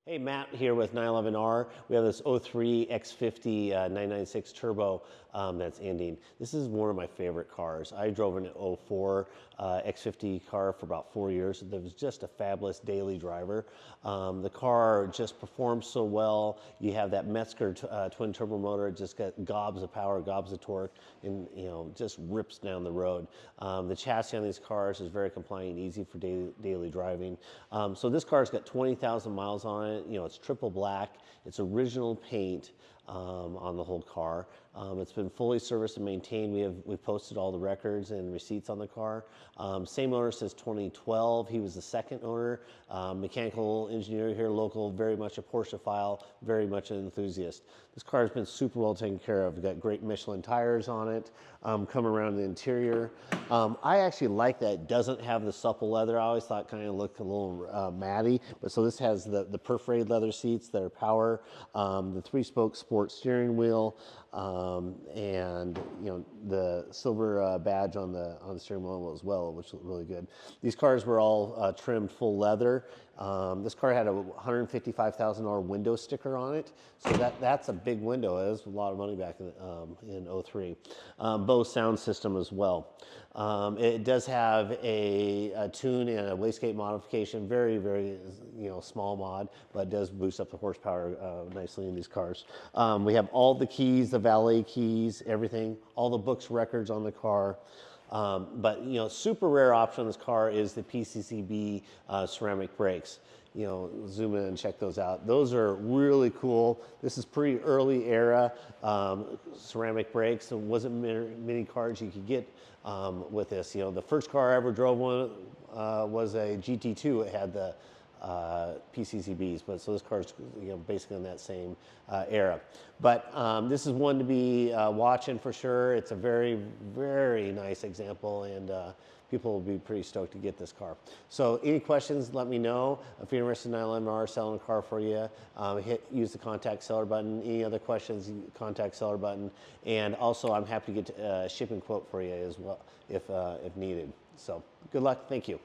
Hey, Matt here with 911R. We have this 03 X50 996 Turbo that's ending. This is one of my favorite cars. I drove an 04 X50 car for about 4 years. It was just a fabulous daily driver. The car just performs so well. You have that Metzger twin turbo motor. It just got gobs of power, gobs of torque, and just rips down the road. The chassis on these cars is very compliant, easy for daily driving. So this car's got 20,000 miles on it. It's triple black. It's original paint on the whole car. It's been fully serviced and maintained. We've posted all the records and receipts on the car. Same owner since 2012. He was the second owner. Mechanical engineer here, local, very much a Porsche file, very much an enthusiast. This car has been super well taken care of. We've got great Michelin tires on it. Come around the interior. I actually like that it doesn't have the supple leather. I always thought it kind of looked a little matty, but so this has the perforated leather seats that are power, the 3-spoke sport steering wheel, and the silver badge on the steering wheel as well, which looked really good. These cars were all trimmed full leather. This car had a $155,000 window sticker on it, so that's a big window. It was a lot of money back in 03. Bose sound system as well. It does have a tune and a wastegate modification, very, very small mod, but it does boost up the horsepower nicely in these cars. We have all the keys, the valet keys, everything, all the books, records on the car. But super rare option on this car is the PCCB ceramic brakes. Zoom in and check those out. Those are really cool. This is pretty early era ceramic brakes. There wasn't many cars you could get with this. The first car I ever drove one was a GT2. It had the PCCBs, but so this car's basically in that same era. But this is one to be watching for sure. It's a very, very nice example, and people will be pretty stoked to get this car. So any questions, let me know. If you're interested in 911R selling a car for you, use the contact seller button. Any other questions, contact seller button. And also I'm happy to get a shipping quote for you as well if needed. So good luck, thank you.